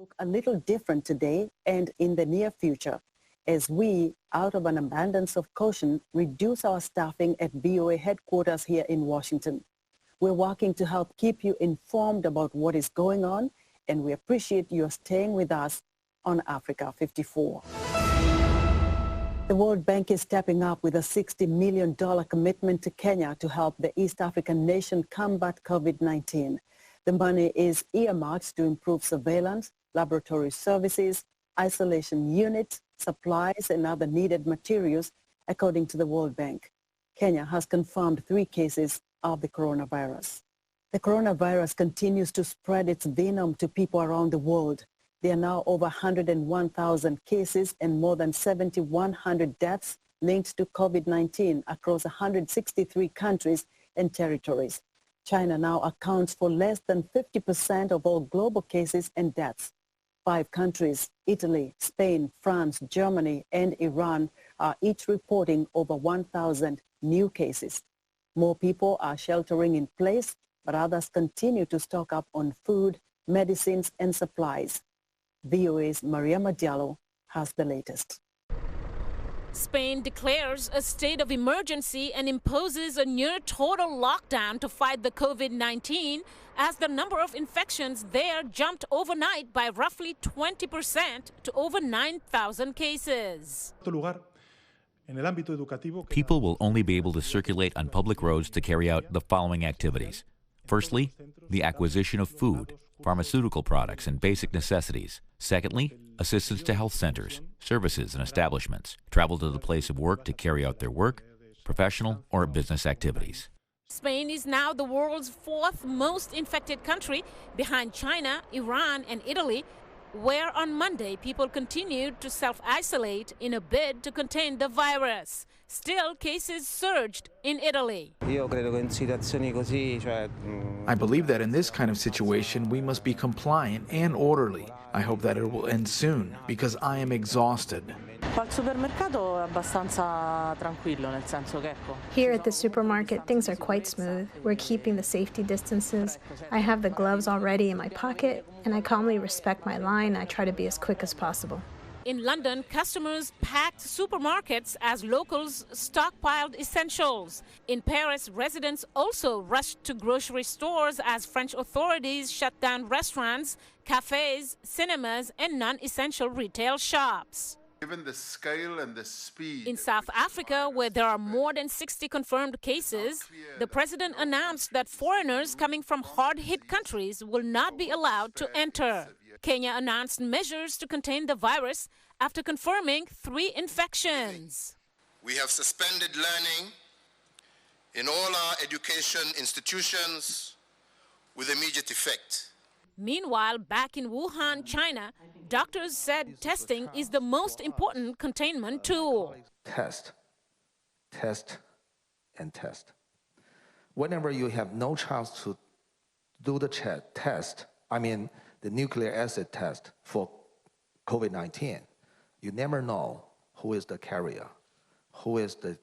Look a little different today and in the near future as we, out of an abundance of caution, reduce our staffing at VOA headquarters here in Washington. We're working to help keep you informed about what is going on, and we appreciate your staying with us on Africa 54. The World Bank is stepping up with a $60 million commitment to Kenya to help the East African nation combat COVID-19. The money is earmarked to improve surveillance, laboratory services, isolation units, supplies, and other needed materials, according to the World Bank. Kenya has confirmed 3 cases of the coronavirus. The coronavirus continues to spread its venom to people around the world. There are now over 101,000 cases and more than 7,100 deaths linked to COVID-19 across 163 countries and territories. China now accounts for less than 50% of all global cases and deaths. 5 countries, Italy, Spain, France, Germany, and Iran, are each reporting over 1,000 new cases. More people are sheltering in place, but others continue to stock up on food, medicines, and supplies. VOA's Mariama Diallo has the latest. Spain declares a state of emergency and imposes a near total lockdown to fight the COVID-19 as the number of infections there jumped overnight by roughly 20% to over 9,000 cases. People will only be able to circulate on public roads to carry out the following activities. Firstly, the acquisition of food, pharmaceutical products, and basic necessities. Secondly, assistance to health centers, services, and establishments. Travel to the place of work to carry out their work, professional or business activities. Spain is now the world's 4th most infected country, behind China, Iran, and Italy, where on Monday people continued to self-isolate in a bid to contain the virus. Still, cases surged in Italy. I believe that in this kind of situation, we must be compliant and orderly. I hope that it will end soon, because I am exhausted. Here at the supermarket, things are quite smooth. We're keeping the safety distances. I have the gloves already in my pocket, and I calmly respect my line. I try to be as quick as possible. In London, customers packed supermarkets as locals stockpiled essentials. In Paris, residents also rushed to grocery stores as French authorities shut down restaurants, cafes, cinemas, and non-essential retail shops. Given the scale and the speed. In South Africa, where there are more than 60 confirmed cases, the president announced that foreigners coming from hard-hit countries will not be allowed to enter. Kenya announced measures to contain the virus after confirming 3 infections. We have suspended learning in all our education institutions with immediate effect. Meanwhile, back in Wuhan, China, doctors said testing is the most important containment tool. Test, and test. Whenever you have no chance to do the test, the nucleic acid test for COVID-19, you never know who is the carrier, who is the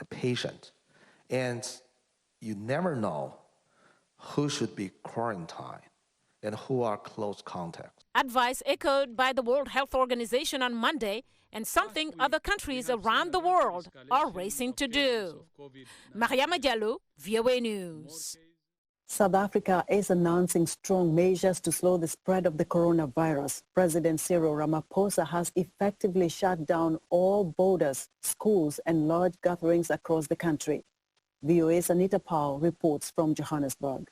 patient, and you never know who should be quarantined and who are close contacts. Advice echoed by the World Health Organization on Monday, and something other countries around the world are racing to do. Mariama Diallo, VOA News. South Africa is announcing strong measures to slow the spread of the coronavirus. President Cyril Ramaphosa has effectively shut down all borders, schools, and large gatherings across the country. VOA's Anita Powell reports from Johannesburg.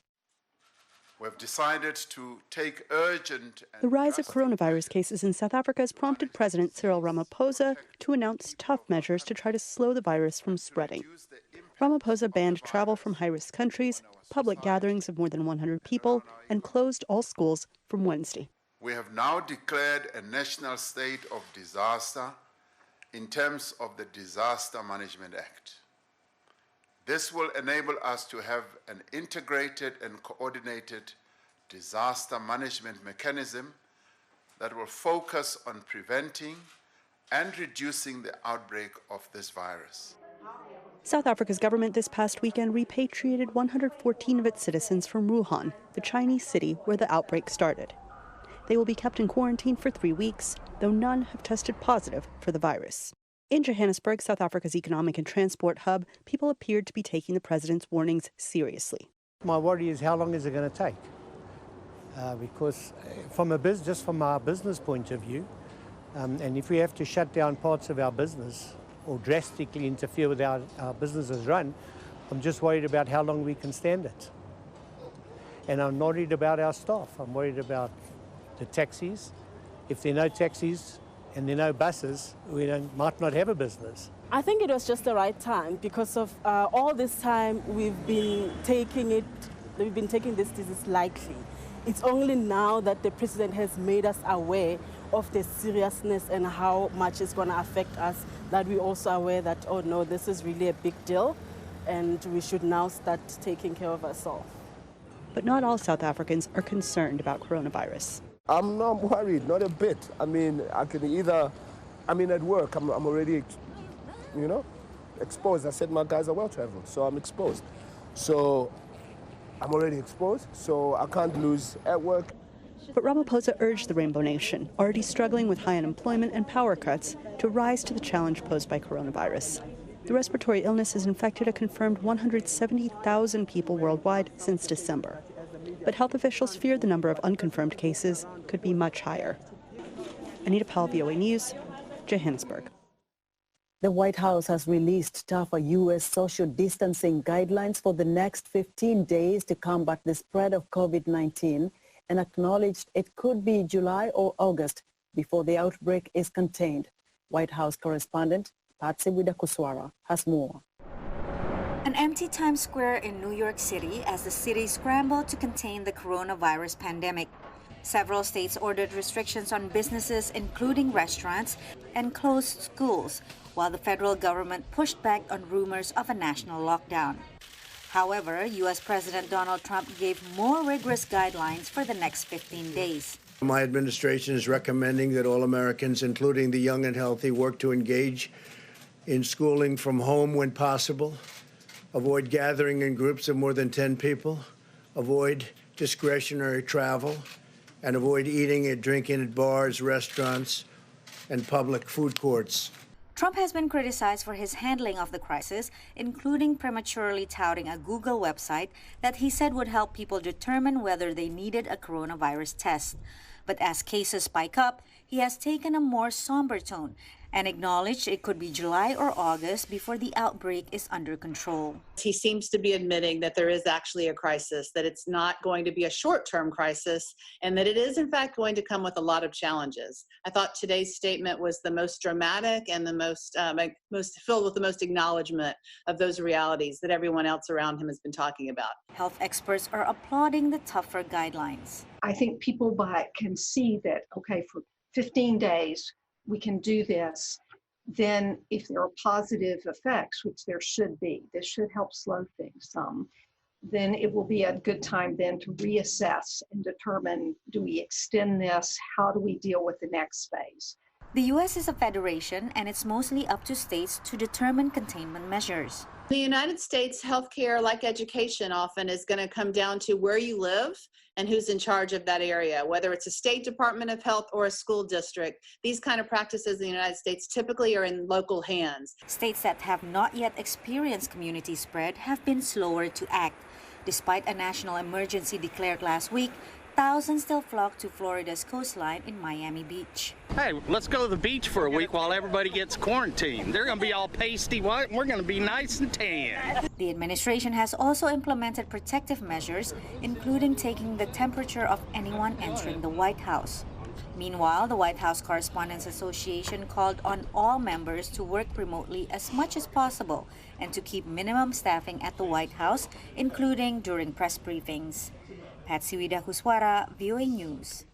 We've decided to take urgent... The rise of coronavirus cases in South Africa has prompted President Cyril Ramaphosa to announce tough measures to try to slow the virus from spreading. Ramaphosa banned travel from high-risk countries, public gatherings of more than 100 people, and closed all schools from Wednesday. We have now declared a national state of disaster in terms of the Disaster Management Act. This will enable us to have an integrated and coordinated disaster management mechanism that will focus on preventing and reducing the outbreak of this virus. South Africa's government this past weekend repatriated 114 of its citizens from Wuhan, the Chinese city where the outbreak started. They will be kept in quarantine for 3 weeks, though none have tested positive for the virus. In Johannesburg, South Africa's economic and transport hub, people appeared to be taking the president's warnings seriously. My worry is how long is it going to take? Because just from our business point of view, and if we have to shut down parts of our business or drastically interfere with our businesses run, I'm just worried about how long we can stand it. And I'm not worried about our staff. I'm worried about the taxis. If there are no taxis and there are no buses, we might not have a business. I think it was just the right time because of all this time we've been taking this disease lightly. It's only now that the president has made us aware of the seriousness and how much it's going to affect us that we're also aware that, oh no, this is really a big deal and we should now start taking care of ourselves. But not all South Africans are concerned about coronavirus. I'm not worried, not a bit. I mean, at work, I'm already, exposed. I said my guys are well traveled, so I'm exposed. So I'm already exposed, so I can't lose at work. But Ramaphosa urged the Rainbow Nation, already struggling with high unemployment and power cuts, to rise to the challenge posed by coronavirus. The respiratory illness has infected a confirmed 170,000 people worldwide since December. But health officials fear the number of unconfirmed cases could be much higher. Anita Powell, VOA News, Johannesburg. The White House has released tougher U.S. social distancing guidelines for the next 15 days to combat the spread of COVID-19 and acknowledged it could be July or August before the outbreak is contained. White House correspondent Patsy Widakuswara has more. An empty Times Square in New York City as the city scrambled to contain the coronavirus pandemic. Several states ordered restrictions on businesses, including restaurants, and closed schools, while the federal government pushed back on rumors of a national lockdown. However, U.S. President Donald Trump gave more rigorous guidelines for the next 15 days. My administration is recommending that all Americans, including the young and healthy, work to engage in schooling from home when possible, avoid gathering in groups of more than 10 people, avoid discretionary travel, and avoid eating and drinking at bars, restaurants, and public food courts. Trump has been criticized for his handling of the crisis, including prematurely touting a Google website that he said would help people determine whether they needed a coronavirus test. But as cases spike up, he has taken a more somber tone and acknowledged it could be July or August before the outbreak is under control. He seems to be admitting that there is actually a crisis, that it's not going to be a short-term crisis, and that it is in fact going to come with a lot of challenges. I thought today's statement was the most dramatic and the most filled with the most acknowledgement of those realities that everyone else around him has been talking about. Health experts are applauding the tougher guidelines. I think people can see that, okay, for 15 days, we can do this. Then if there are positive effects, which there should be, this should help slow things some, then it will be a good time then to reassess and determine, do we extend this? How do we deal with the next phase? The U.S. is a federation, and it's mostly up to states to determine containment measures. In the United States, healthcare, like education, often is going to come down to where you live and who's in charge of that area, whether it's a state department of health or a school district. These kind of practices in the United States typically are in local hands. States that have not yet experienced community spread have been slower to act. Despite a national emergency declared last week, thousands still flock to Florida's coastline in Miami Beach. Hey, let's go to the beach for a week while everybody gets quarantined. They're going to be all pasty white, and we're going to be nice and tan. The administration has also implemented protective measures, including taking the temperature of anyone entering the White House. Meanwhile, the White House Correspondents Association called on all members to work remotely as much as possible and to keep minimum staffing at the White House, including during press briefings. Patsy Widakuswara, VOA News.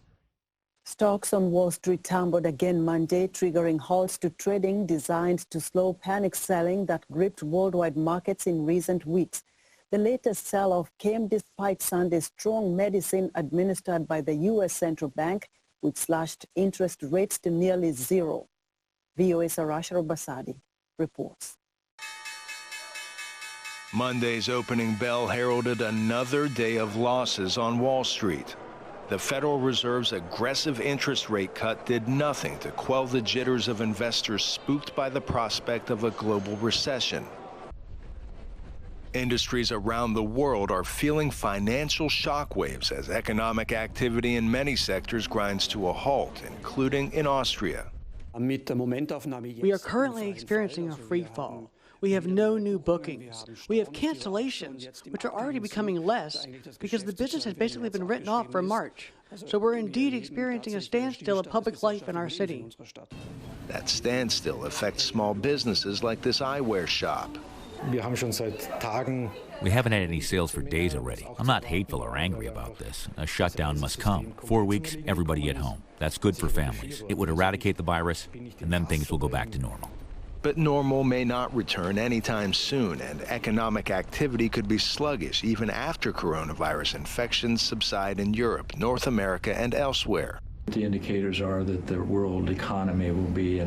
Stocks on Wall Street tumbled again Monday, triggering halts to trading designed to slow panic selling that gripped worldwide markets in recent weeks. The latest sell-off came despite Sunday's strong medicine administered by the U.S. Central Bank, which slashed interest rates to nearly zero. VOA's Arashar Basadi reports. Monday's opening bell heralded another day of losses on Wall Street. The Federal Reserve's aggressive interest rate cut did nothing to quell the jitters of investors spooked by the prospect of a global recession. Industries around the world are feeling financial shockwaves as economic activity in many sectors grinds to a halt, including in Austria. We are currently experiencing a free fall. We have no new bookings. We have cancellations, which are already becoming less because the business has basically been written off for March. So we're indeed experiencing a standstill of public life in our city. That standstill affects small businesses like this eyewear shop. We haven't had any sales for days already. I'm not hateful or angry about this. A shutdown must come. 4 weeks, everybody at home. That's good for families. It would eradicate the virus, and then things will go back to normal. But normal may not return anytime soon, and economic activity could be sluggish even after coronavirus infections subside in Europe, North America, and elsewhere. The indicators are that the world economy will be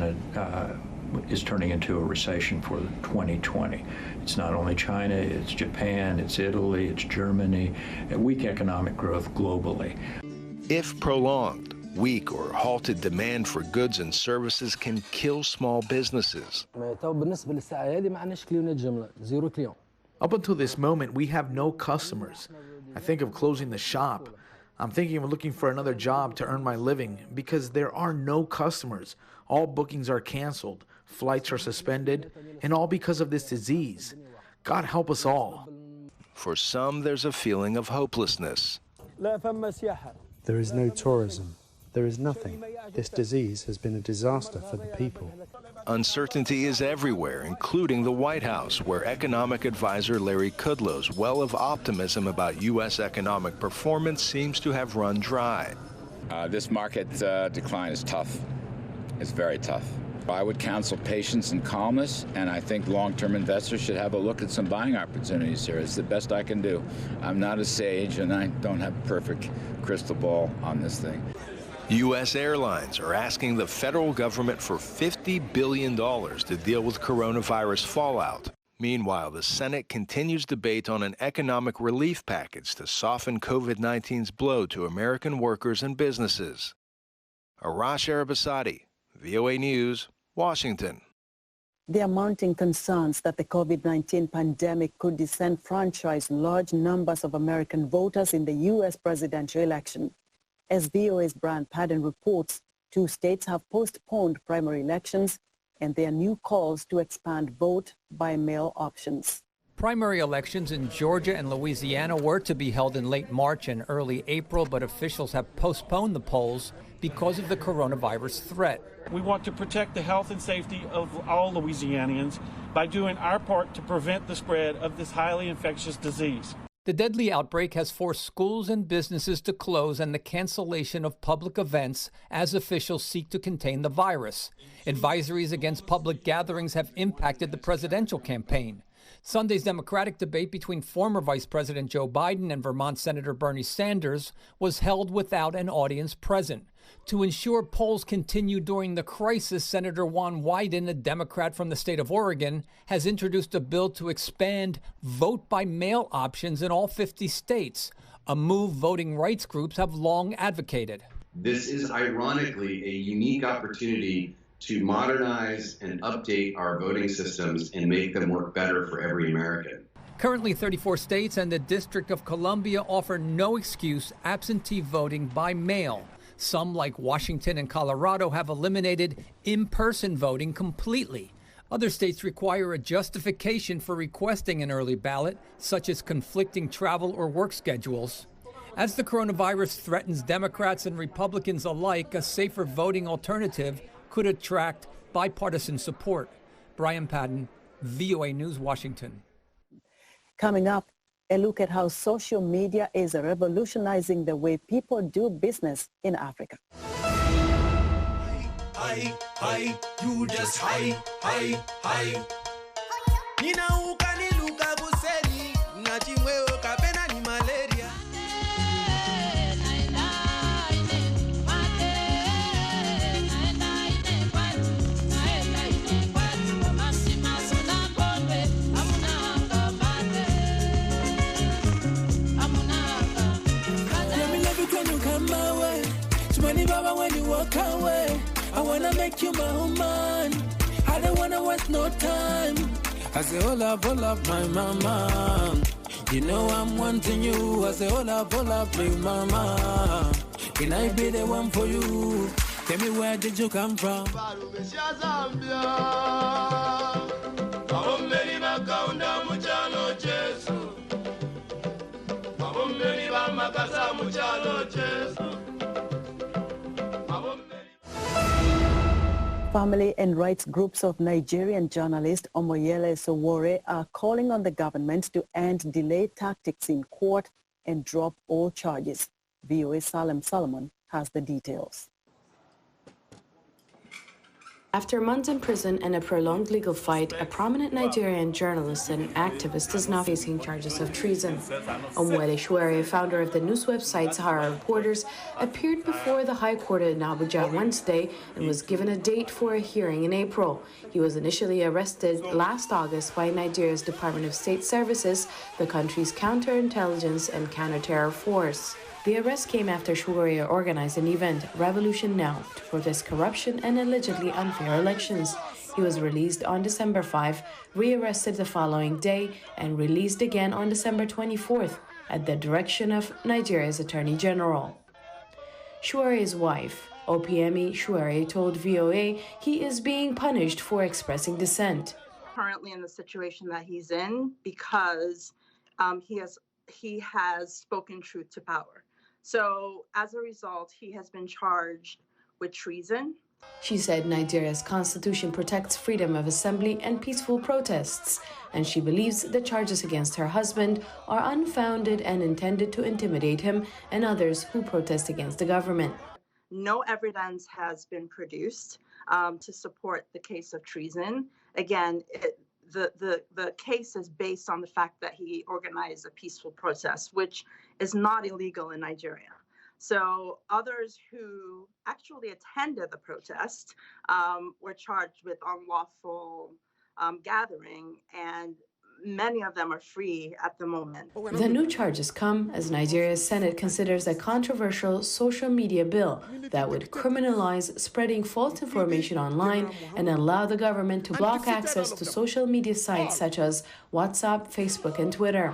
is turning into a recession for 2020. It's not only China, it's Japan, it's Italy, it's Germany, weak economic growth globally. If prolonged, weak or halted demand for goods and services can kill small businesses. Up until this moment, we have no customers. I think of closing the shop. I'm thinking of looking for another job to earn my living because there are no customers. All bookings are canceled, flights are suspended, and all because of this disease. God help us all. For some, there's a feeling of hopelessness. There is no tourism. There is nothing. This disease has been a disaster for the people. Uncertainty is everywhere, including the White House, where economic advisor Larry Kudlow's well of optimism about U.S. economic performance seems to have run dry. This market decline is tough. It's very tough. I would counsel patience and calmness, and I think long-term investors should have a look at some buying opportunities here. It's the best I can do. I'm not a sage, and I don't have a perfect crystal ball on this thing. U.S. airlines are asking the federal government for $50 billion to deal with coronavirus fallout. Meanwhile, the Senate continues debate on an economic relief package to soften COVID-19's blow to American workers and businesses. Arash Arabasadi, VOA News, Washington. There are mounting concerns that the COVID-19 pandemic could disenfranchise large numbers of American voters in the U.S. presidential election. As VOA's Brian Padden reports, 2 states have postponed primary elections, and there are new calls to expand vote-by-mail options. Primary elections in Georgia and Louisiana were to be held in late March and early April, but officials have postponed the polls because of the coronavirus threat. We want to protect the health and safety of all Louisianians by doing our part to prevent the spread of this highly infectious disease. The deadly outbreak has forced schools and businesses to close and the cancellation of public events as officials seek to contain the virus. Advisories against public gatherings have impacted the presidential campaign. Sunday's Democratic debate between former Vice President Joe Biden and Vermont Senator Bernie Sanders was held without an audience present. To ensure polls continue during the crisis, Senator Juan Wyden, a Democrat from the state of Oregon, has introduced a bill to expand vote-by-mail options in all 50 states, a move voting rights groups have long advocated. This is ironically a unique opportunity to modernize and update our voting systems and make them work better for every American. Currently, 34 states and the District of Columbia offer no excuse absentee voting by mail. Some, like Washington and Colorado, have eliminated in-person voting completely. Other states require a justification for requesting an early ballot, such as conflicting travel or work schedules. As the coronavirus threatens Democrats and Republicans alike, a safer voting alternative could attract bipartisan support. Brian Padden, VOA News, Washington. Coming up, a look at how social media is revolutionizing the way people do business in Africa. Hi, you just hi. Come on. walk away. I wanna make you my woman. I don't wanna waste no time. I say, hold up, my mama. You know I'm wanting you. I say, hold up, big mama. Can I be the one for you? Tell me, where did you come from? Family and rights groups of Nigerian journalist Omoyele Sowore are calling on the government to end delay tactics in court and drop all charges. VOA Salem Solomon has the details. After months in prison and a prolonged legal fight, a prominent Nigerian journalist and activist is now facing charges of treason. Omoyele Sowore, founder of the news website Sahara Reporters, appeared before the High Court in Abuja Wednesday and was given a date for a hearing in April. He was initially arrested last August by Nigeria's Department of State Services, the country's counterintelligence and counter-terror force. The arrest came after Sowore organized an event, Revolution Now, to protest corruption and allegedly unfair elections. He was released on December 5, rearrested the following day, and released again on December 24th at the direction of Nigeria's Attorney General. Showore's wife, Opiemi Sowore, told VOA he is being punished for expressing dissent. Currently in the situation that he's in because he has spoken truth to power. So as a result, he has been charged with treason. She said Nigeria's constitution protects freedom of assembly and peaceful protests, and she believes the charges against her husband are unfounded and intended to intimidate him and others who protest against the government. No evidence has been produced to support the case of treason. Again, the case is based on the fact that he organized a peaceful protest, which is not illegal in Nigeria. So others who actually attended the protest were charged with unlawful gathering, and many of them are free at the moment. The new charges come as Nigeria's Senate considers a controversial social media bill that would criminalize spreading false information online and allow the government to block access to social media sites such as WhatsApp, Facebook, and Twitter.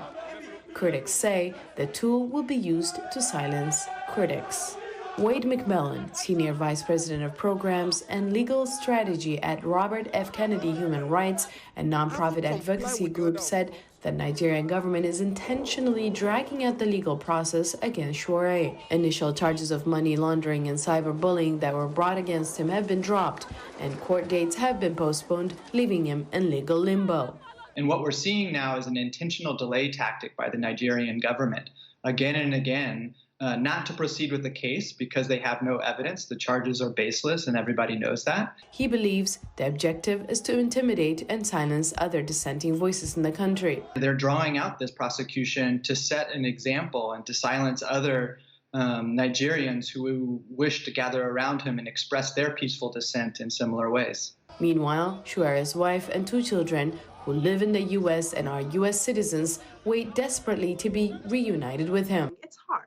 Critics say the tool will be used to silence critics. Wade McMillan, Senior Vice President of Programs and Legal Strategy at Robert F. Kennedy Human Rights and Nonprofit Advocacy Group, said the Nigerian government is intentionally dragging out the legal process against Sowore. Initial charges of money laundering and cyberbullying that were brought against him have been dropped, and court dates have been postponed, leaving him in legal limbo. And what we're seeing now is an intentional delay tactic by the Nigerian government, again and again, not to proceed with the case because they have no evidence. The charges are baseless and everybody knows that. He believes the objective is to intimidate and silence other dissenting voices in the country. They're drawing out this prosecution to set an example and to silence other Nigerians who wish to gather around him and express their peaceful dissent in similar ways. Meanwhile, Showore's wife and 2 children who live in the U.S. and are U.S. citizens wait desperately to be reunited with him. It's hard.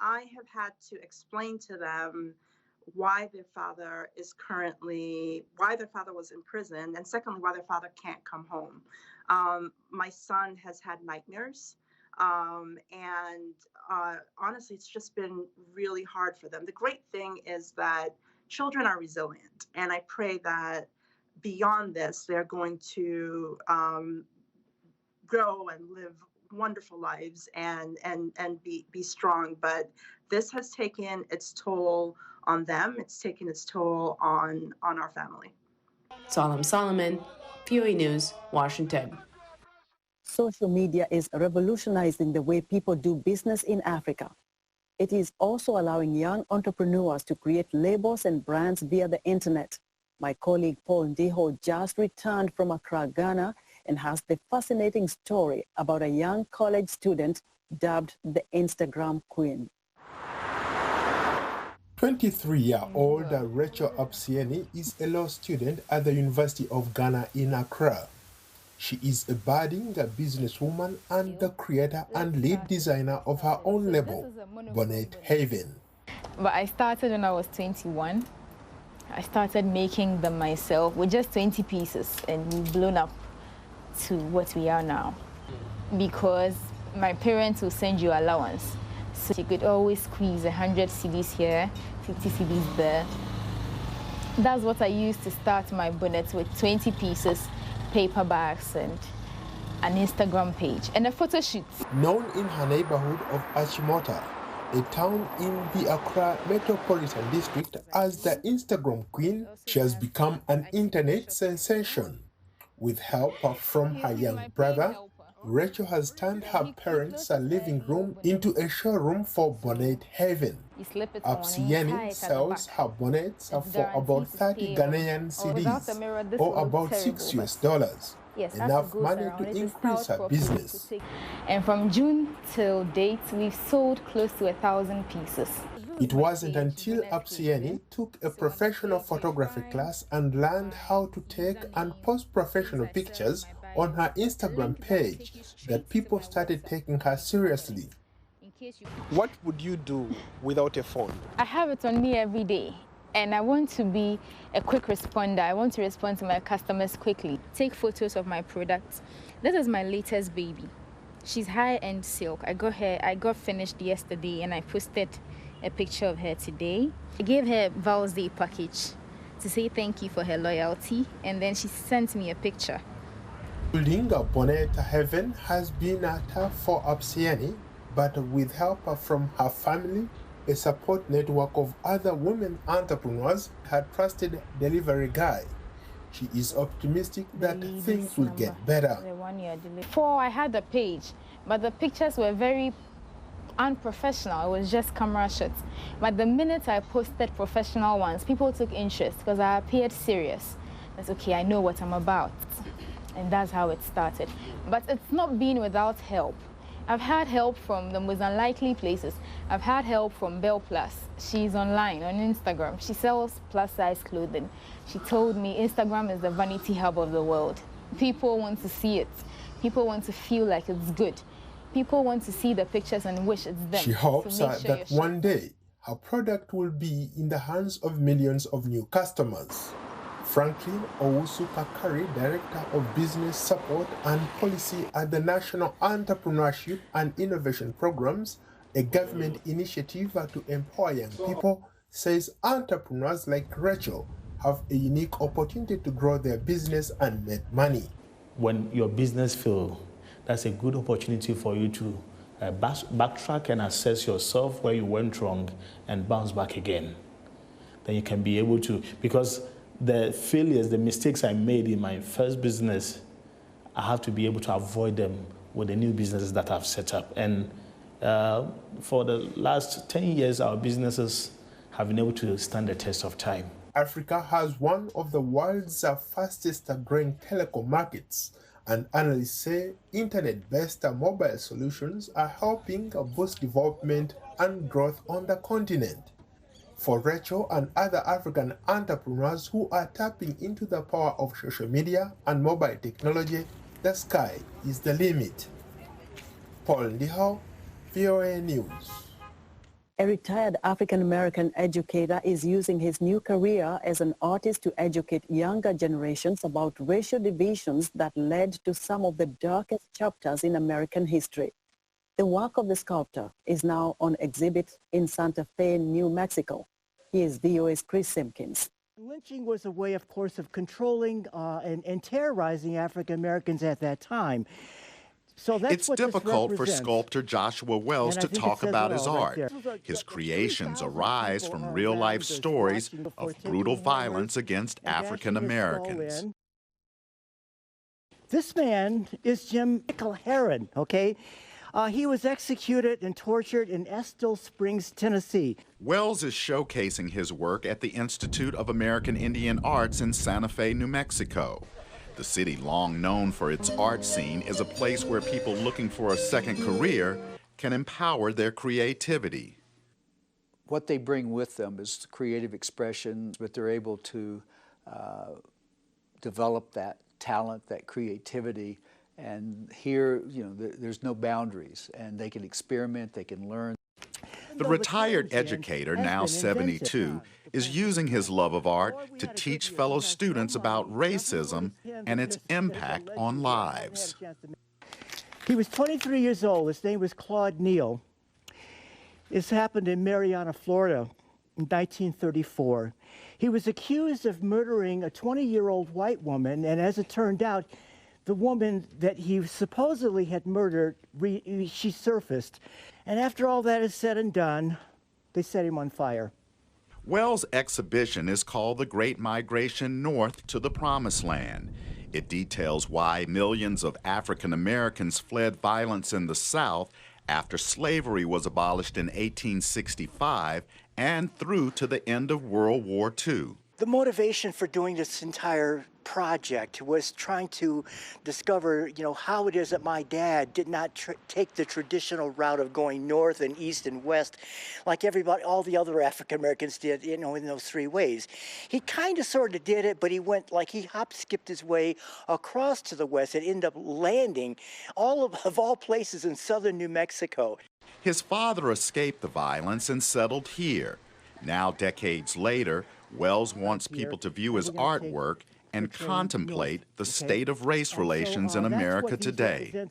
I have had to explain to them why their father was in prison, and secondly, why their father can't come home. My son has had nightmares, and honestly, it's just been really hard for them. The great thing is that children are resilient, and I pray that beyond this, they're going to grow and live wonderful lives and be strong. But this has taken its toll on them. It's taken its toll on our family. Salem Solomon, VOA News, Washington. Social media is revolutionizing the way people do business in Africa. It is also allowing young entrepreneurs to create labels and brands via the internet. My colleague Paul Ndiho just returned from Accra, Ghana, and has the fascinating story about a young college student dubbed the Instagram Queen. 23-year-old Rachel Opsieni is a law student at the University of Ghana in Accra. She is a budding businesswoman and the creator and lead designer of her own label, Bonnet Haven. but I started when I was 21. I started making them myself with just 20 pieces, and we've blown up to what we are now. Because my parents will send you allowance. So you could always squeeze 100 CDs here, 50 CDs there. That's what I used to start my bonnets with, 20 pieces, paper bags, and an Instagram page, and a photo shoot. Known in her neighborhood of Achimota, a town in the Accra Metropolitan District, as the Instagram Queen, she has become an internet sensation. With help from her young brother, Rachel has turned her parents' living room into a showroom for bonnet heaven. Apsieni sells her bonnets for about 30 Ghanaian cedis, or about $6 US. Yes, enough money to increase her business. And from June till date, we've sold close to 1,000 pieces. It wasn't until Apsieni took a professional photography class and learned how to take and post professional pictures on her Instagram page that people started taking her seriously. What would you do without a phone? I have it on me every day. And I want to be a quick responder. I want to respond to my customers quickly. Take photos of my products. This is my latest baby. She's high-end silk. I got finished yesterday, and I posted a picture of her today. I gave her a Val's Day package to say thank you for her loyalty, and then she sent me a picture. Building a bonnet heaven has been tough for Apsieni, but with help from her family, a support network of other women entrepreneurs, her trusted delivery guy. She is optimistic that things will get better. Before I had a page, but the pictures were very unprofessional. It was just camera shots. But the minute I posted professional ones, people took interest because I appeared serious. That's okay, I know what I'm about. And that's how it started. But it's not been without help. I've had help from the most unlikely places. I've had help from Belle Plus. She's online on Instagram. She sells plus-size clothing. She told me Instagram is the vanity hub of the world. People want to see it. People want to feel like it's good. People want to see the pictures and wish it's them. She hopes that one day her product will be in the hands of millions of new customers. Franklin Owusu-Kakari, Director of Business Support and Policy at the National Entrepreneurship and Innovation Programs, a government initiative to empower young people, says entrepreneurs like Rachel have a unique opportunity to grow their business and make money. When your business fails, that's a good opportunity for you to backtrack and assess yourself where you went wrong and bounce back again. Then you can be able to, because the failures, the mistakes I made in my first business, I have to be able to avoid them with the new businesses that I've set up. And for the last 10 years, our businesses have been able to stand the test of time. Africa has one of the world's fastest growing telecom markets, and analysts say internet-based mobile solutions are helping boost development and growth on the continent. For Rachel and other African entrepreneurs who are tapping into the power of social media and mobile technology, the sky is the limit. Paul Ndihau, VOA News. A retired African-American educator is using his new career as an artist to educate younger generations about racial divisions that led to some of the darkest chapters in American history. The work of the sculptor is now on exhibit in Santa Fe, New Mexico. Here's VOA's Chris Simpkins. Lynching was a way, of course, of controlling and terrorizing African Americans at that time. So that's it's difficult for sculptor Joshua Wells to talk about his art. His creations arise from real-life stories of brutal violence against African Americans. This man is Jim Heron, okay? He was executed and tortured in Estill Springs, Tennessee. Wells is showcasing his work at the Institute of American Indian Arts in Santa Fe, New Mexico. The city, long known for its art scene, is a place where people looking for a second career can empower their creativity. What they bring with them is creative expression, but they're able to develop that talent, that creativity. And here, you know, there's no boundaries, and they can experiment, they can learn. The retired educator, now 72, is using his love of art to teach fellow students about racism and its impact on lives. He was 23 years old. His name was Claude Neal. This happened in Marianna, Florida in 1934. He was accused of murdering a 20-year-old white woman, and as it turned out, the woman that he supposedly had murdered, she surfaced. And after all that is said and done, they set him on fire. Wells' exhibition is called The Great Migration North to the Promised Land. It details why millions of African Americans fled violence in the South after slavery was abolished in 1865 and through to the end of World War II. The motivation for doing this entire project was trying to discover, how it is that my dad did not take the traditional route of going north and east and west like everybody, all the other African Americans did, in those three ways. He kind of sort of did it, but he went he hop-skipped his way across to the west and ended up landing of all places in southern New Mexico. His father escaped the violence and settled here. Now, decades later, Wells wants people to view his artwork and contemplate the state of race relations in America today.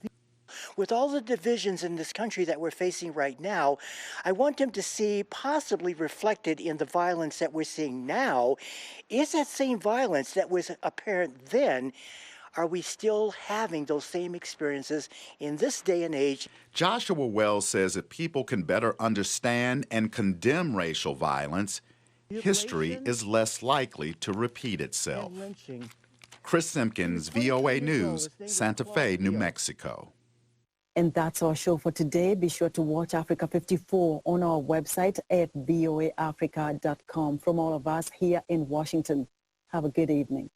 With all the divisions in this country that we're facing right now, I want them to see possibly reflected in the violence that we're seeing now is that same violence that was apparent then. Are we still having those same experiences in this day and age? Joshua Wells says if people can better understand and condemn racial violence, history is less likely to repeat itself. Chris Simpkins, VOA News, Santa Fe, New Mexico. And that's our show for today. Be sure to watch Africa 54 on our website at voaafrica.com. From all of us here in Washington, have a good evening.